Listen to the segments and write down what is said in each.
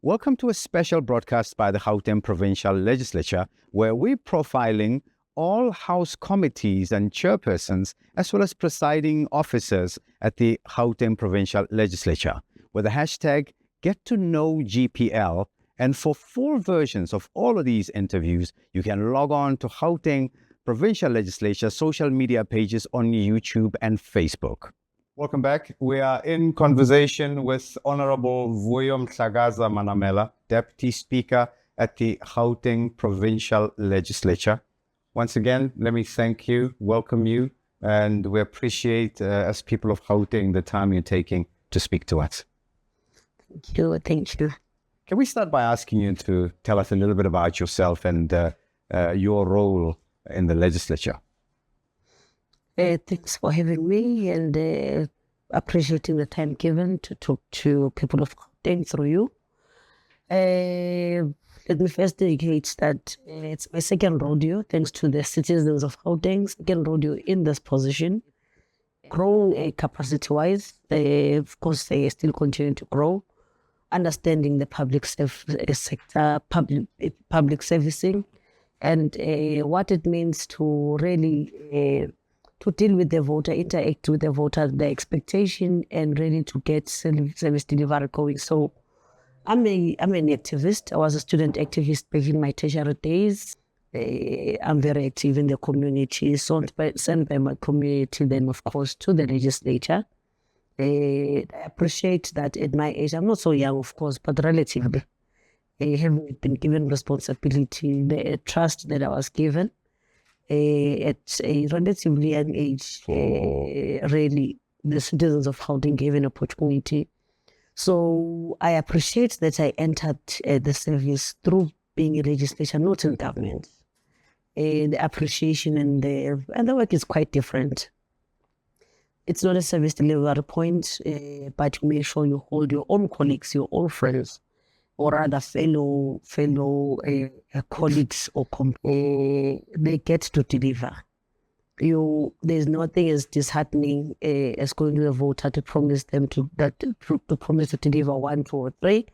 Welcome to a special broadcast by the Gauteng Provincial Legislature, where we're profiling all House committees and chairpersons, as well as presiding officers at the Gauteng Provincial Legislature, with the hashtag #GetToKnowGPL. And for full versions of all of these interviews, you can log on to Gauteng Provincial Legislature social media pages on YouTube and Facebook. Welcome back. We are in conversation with Honourable Nomvuyo Mhlakaza-Manamela, Deputy Speaker at the Gauteng Provincial Legislature. Once again, let me thank you, welcome you, and we appreciate, as people of Gauteng, the time you're taking to speak to us. Thank you. Thank you. Can we start by asking you to tell us a little bit about yourself and your role in the legislature? Thanks for having me and appreciating the time given to talk to people of Gauteng through you. Let me first indicate that it's my second rodeo, thanks to the citizens of Gauteng, second rodeo in this position. Growing capacity-wise, of course, they still continue to grow. Understanding the public sector, public servicing, and what it means to really to deal with the voter, interact with the voter, the expectation, and really to get service delivery going. So I'm an activist. I was a student activist back in my tertiary days. I'm very active in the community, sent by my community, then of course to the legislature. I appreciate that at my age, I'm not so young of course, but relatively, having been given responsibility, the trust that I was given, at a relatively young age, really, the citizens of Gauteng gave an opportunity. So I appreciate that I entered the service through being a legislature, not in government. The appreciation and the work is quite different. It's not a service delivery point, but you make sure you hold your own colleagues, your own friends, or rather fellow colleagues or they get to deliver. There's nothing as disheartening as going to the voter to promise them to promise to deliver 1, 2, or 3.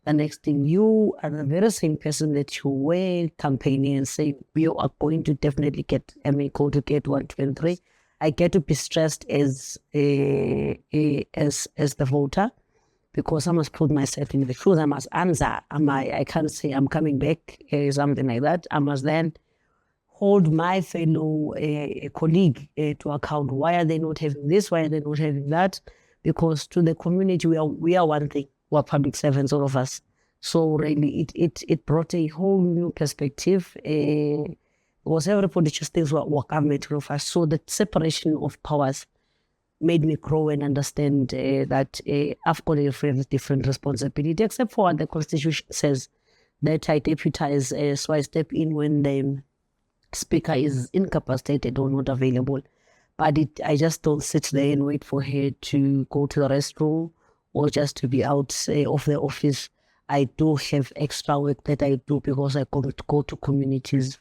The next thing, you are the very same person that you were campaigning and saying you are going to definitely get go to get 1, 2, and 3. I get to be stressed as the voter, because I must put myself in the shoes. I must answer. I can't say I'm coming back, something like that. I must then hold my fellow colleague to account. Why are they not having this? Why are they not having that? Because to the community, we are one thing. We're public servants, all of us. So really, it brought a whole new perspective. Because everybody just thinks we're government of us. So the separation of powers made me grow and understand that I've got a very different responsibility, except for what the Constitution says, that I deputize, so I step in when the Speaker is incapacitated or not available. But I just don't sit there and wait for her to go to the restroom or just to be out of the office. I do have extra work that I do because I go to communities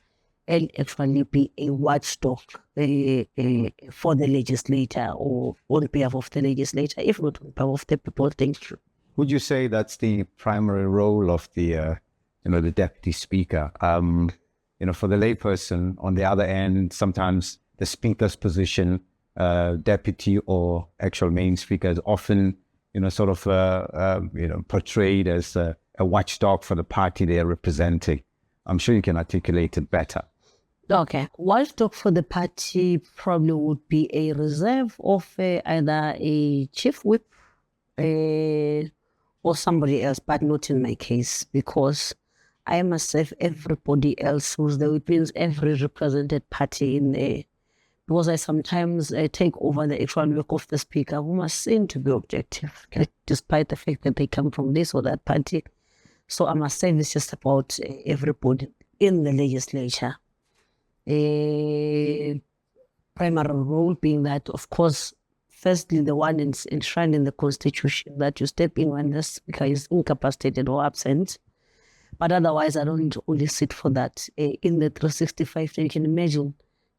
and actually be a watchdog for the legislator or on behalf of the legislator, if not on behalf of the people. Thank you. Would you say that's the primary role of the, the deputy speaker? For the layperson, on the other end, sometimes the speaker's position, deputy or actual main speaker, is often, portrayed as a watchdog for the party they are representing. I'm sure you can articulate it better. Okay. Watchdog for the party probably would be a reserve of either a chief whip or somebody else, but not in my case, because I must have everybody else who's the whip, every represented party in there. Because I sometimes take over the actual work of the speaker, who must seem to be objective, despite the fact that they come from this or that party. So I must say it's just about everybody in the legislature. A primary role being that, of course, firstly, the one enshrined in the Constitution, that you step in when the speaker is incapacitated or absent. But otherwise, I don't only sit for that. In the 365, you can imagine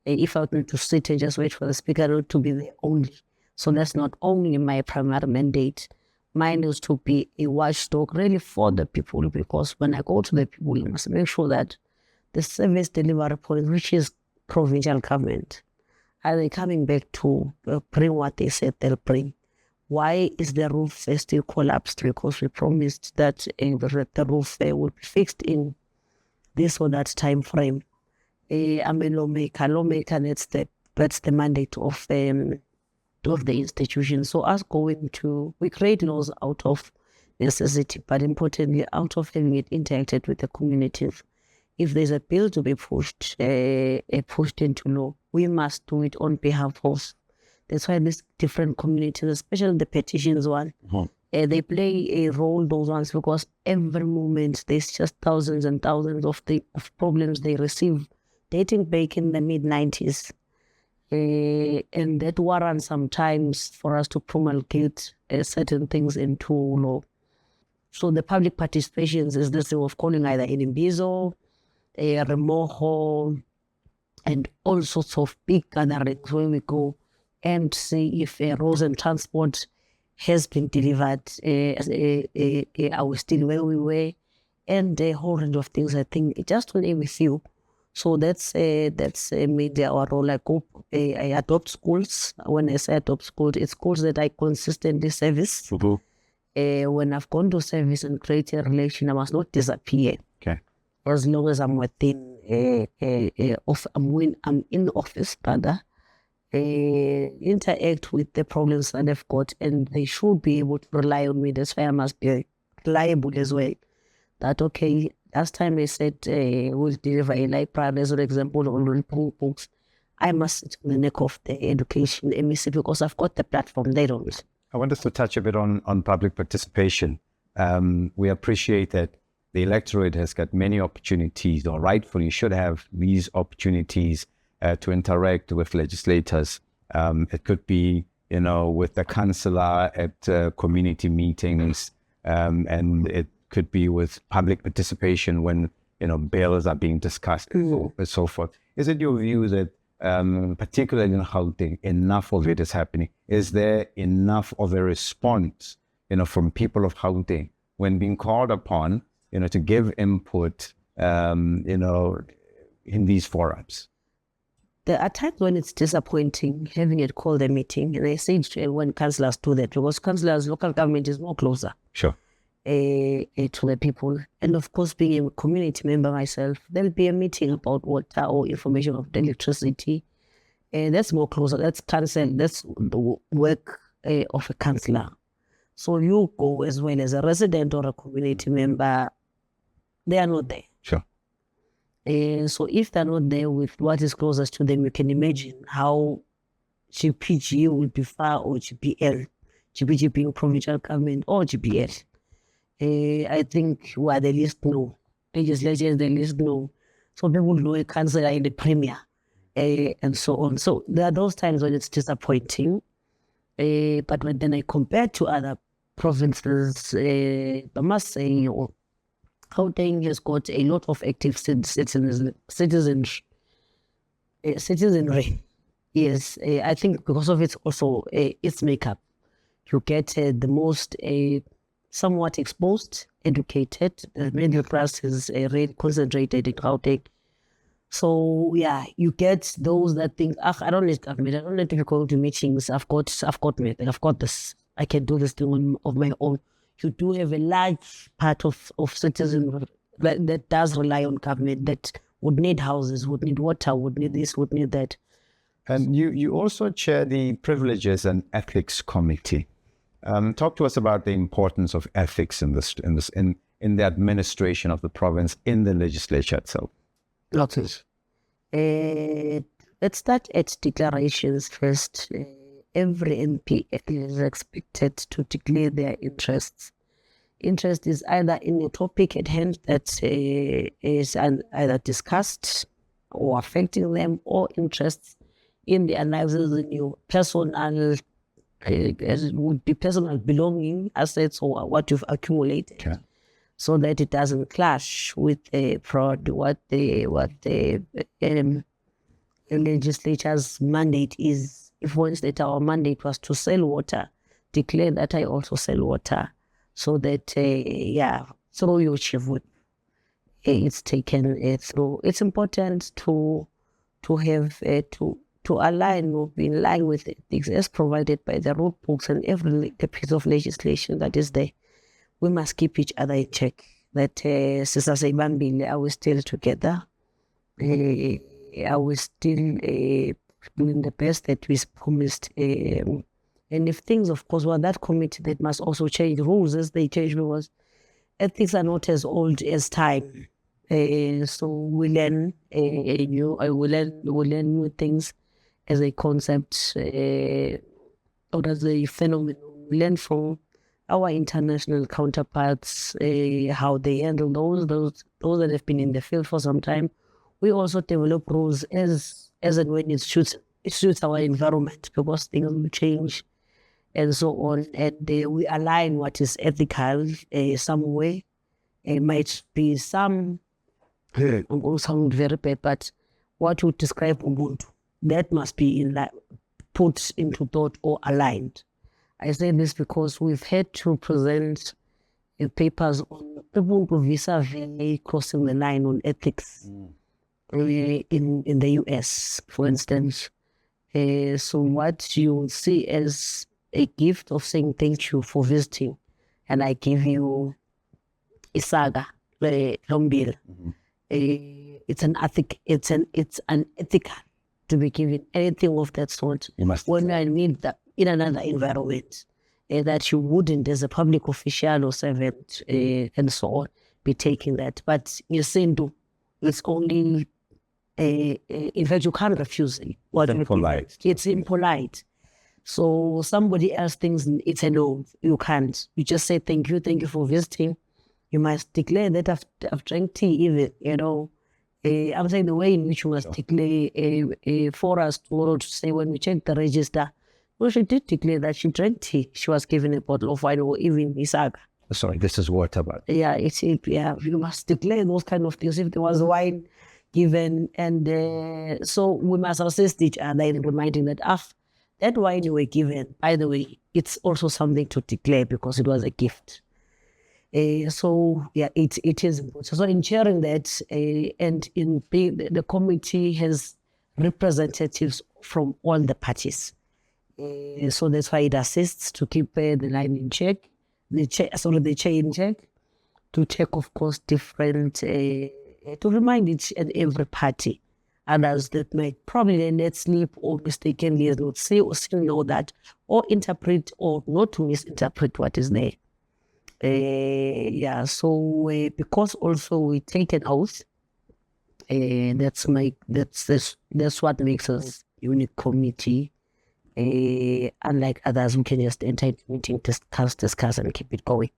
if I were to sit and just wait for the speaker to be there only. So that's not only my primary mandate. Mine is to be a watchdog really for the people, because when I go to the people, I must make sure that the service delivery policy, which is provincial government, are they coming back to bring what they said they'll bring? Why is the roof still collapsed? Because we promised that the roof will be fixed in this or that time frame. I'm a lawmaker, that's the mandate of the institution. So us we create laws out of necessity, but importantly, out of having it interacted with the communities. If there's a bill to be pushed into law, we must do it on behalf of. That's why these different communities, especially the petitions one, they play a role, those ones, because every moment there's just thousands and thousands of problems they receive dating back in the mid-90s. And that warrants sometimes for us to promulgate certain things into law. So the public participations is this way of calling either Inimbizo, Remoho, and all sorts of big gatherings where we go and see if roads and transport has been delivered, are we still where we were, and a whole range of things. I think just to name a few. So that's made our role. I adopt schools. When I say adopt schools, it's schools that I consistently service. When I've gone to service and create a relation, I must not disappear. Okay. As long as I'm within, I'm in office, rather, interact with the problems that they've got, and they should be able to rely on me. That's why I must be reliable as well. That, okay, last time I said we'll deliver a library, as an example, on books, I must sit on the neck of the education MEC because I've got the platform, they don't. I want us to touch a bit on public participation. We appreciate that the electorate has got many opportunities, or rightfully should have these opportunities to interact with legislators. It could be, with the councillor at community meetings, and it could be with public participation when, bills are being discussed and so forth. Is it your view that, particularly in Gauteng, enough of it is happening? Is there enough of a response, from people of Gauteng when being called upon, to give input, in these forums? There are times when it's disappointing having it called a meeting, and I say when councillors do that, because councillors, local government is more closer. Sure. To the people. And of course, being a community member myself, there'll be a meeting about water or information of the electricity. That's more closer. That's council. That's the work of a councillor. So you go as well as a resident or a community member. They are not there. Sure. So if they're not there with what is closest to them, you can imagine how GPG will be far, or GPL, GPG being provincial government, or GPL. I think where the least know, legislature is the least know. So people know a councillor in the premier, and so on. So there are those times when it's disappointing. But when then I compare to other provinces, I must say, Gauteng has got a lot of active citizenry. Yes, I think because of its also its makeup, you get the most somewhat exposed, educated. The middle class is really concentrated in Gauteng. So yeah, you get those that think, I don't need government. I don't need to go to meetings. I've got this. I can do this thing of my own. You do have a large part of citizens that does rely on government, that would need houses, would need water, would need this, would need that. And you also chair the Privileges and Ethics Committee. Talk to us about the importance of ethics in the administration of the province, in the legislature itself. Lots. Let's start at declarations first. Every MP is expected to declare their interests. Interest is either in a topic at hand that is either discussed or affecting them, or interests in their lives in your personal, as it would be personal belonging, assets, or what you've accumulated. Okay. So that it doesn't clash with what the legislature's mandate is. If, for instance, our mandate was to sell water, declare that I also sell water, so that through your chief whip, it's taken through. It's important to have to align or be in line with ethics as provided by the rule books and every piece of legislation that is there. We must keep each other in check. That are we still together? Are we still doing the best that we promised? And if things, of course, were that committee that must also change rules as they change, because ethics are not as old as time. So we learn we learn new things as a concept or as a phenomenon. We learn from our international counterparts how they handle those that have been in the field for some time. We also develop rules as and when it suits our environment, because things will change and so on. And we align what is ethical somewhere. It might be some will sound very bad, but what would describe Ubuntu, that must be put into thought or aligned. I say this because we've had to present papers on Ubuntu vis-a-vis crossing the line on ethics in the US, for instance. So what you see as a gift of saying thank you for visiting, and I give you isaga, lombil. It's an ethical to be given anything of that sort. When I need that in another environment, that you wouldn't, as a public official or servant and so on, be taking that. But you see, it's only in fact you can't refuse it. It's impolite. It's impolite. So somebody else thinks it's a no. You can't. You just say thank you for visiting. You must declare that I've drank tea, even, I'm saying the way in which you must declare for us tomorrow to say when we check the register, well, she did declare that she drank tea. She was given a bottle of wine or even isaga. Sorry, this is water, but you must declare those kind of things. If there was wine given, and so we must assist each other in reminding that that wine you were given, by the way, it's also something to declare because it was a gift. It is important. So in sharing that, and in the committee has representatives from all the parties. So that's why it assists to keep the line in check, the chain in check, to check, of course, different, to remind each and every party, others that might probably let slip or mistakenly not say or still know that, or interpret or not to misinterpret what is there. So because also we take an oath, that's what makes us unique committee. Unlike others who can just enter the meeting, discuss and keep it going.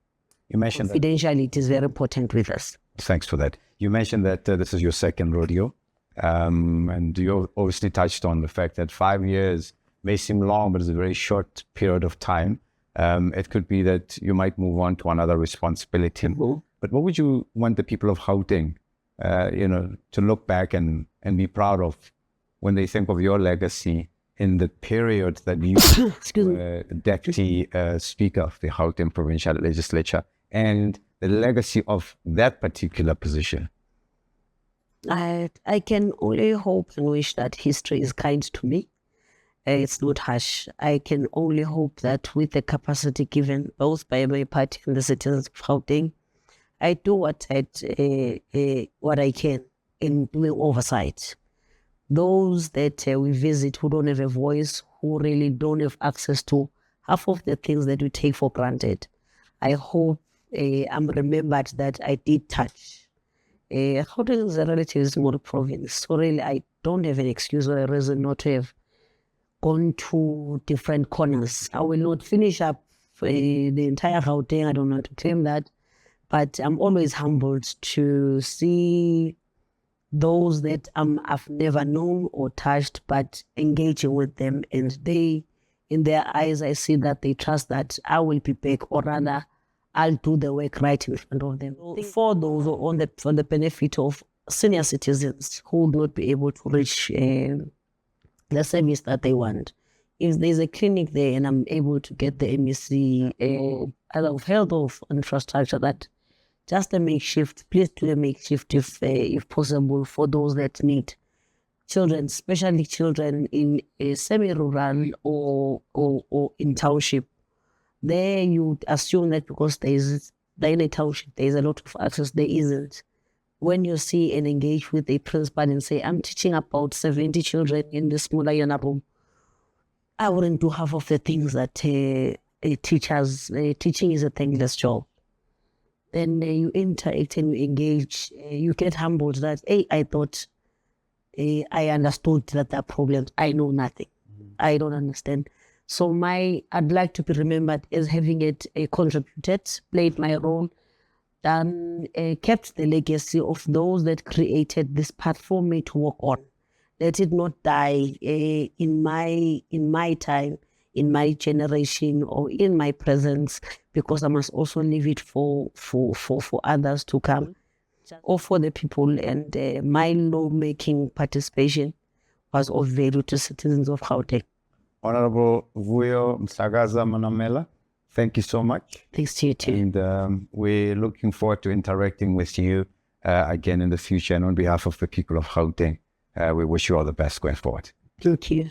You mentioned confidentiality it is very important with us. Thanks for that. You mentioned that this is your second rodeo, and you obviously touched on the fact that 5 years may seem long, but it's a very short period of time. It could be that you might move on to another responsibility. But what would you want the people of Gauteng, to look back and be proud of when they think of your legacy in the period that you were Deputy Speaker of the Gauteng Provincial Legislature, and the legacy of that particular position? I can only hope and wish that history is kind to me. It's not harsh. I can only hope that with the capacity given both by my party and the citizens of Gauteng, I do what I can in doing oversight. Those that we visit who don't have a voice, who really don't have access to half of the things that we take for granted, I hope I'm remembered that I did touch. Gauteng is a relatively small province, so really I don't have an excuse or a reason not to have gone to different corners. I will not finish up the entire Gauteng, I don't want to claim that, but I'm always humbled to see those that I've never known or touched, but engaging with them, and they, in their eyes, I see that they trust that I will be back, or rather, I'll do the work right in front of them. For those for the benefit of senior citizens who would not be able to reach the service that they want, if there's a clinic there and I'm able to get the MEC either of health or of infrastructure, that just a makeshift, please do a makeshift if possible for those that need children, especially children in a semi-rural or in township. There you would assume that because they're in a township, there's a lot of access. There isn't. When you see and engage with a principal and say, I'm teaching about 70 children in the smaller Yana room, I wouldn't do half of the things that teaching is a thankless job. Then you interact and you engage, you get humbled that, hey, I thought I understood that there are problems. I know nothing. I don't understand. So I'd like to be remembered as having contributed, played my role, done, kept the legacy of those that created this path for me to work on. Let it not die in my time, in my generation, or in my presence, because I must also leave it for others to come, or for the people. And my lawmaking participation was of value to citizens of Gauteng. Honourable Nomvuyo Mhlakaza-Manamela, thank you so much. Thanks to you too. And we're looking forward to interacting with you again in the future. And on behalf of the people of Gauteng, we wish you all the best going forward. Thank you.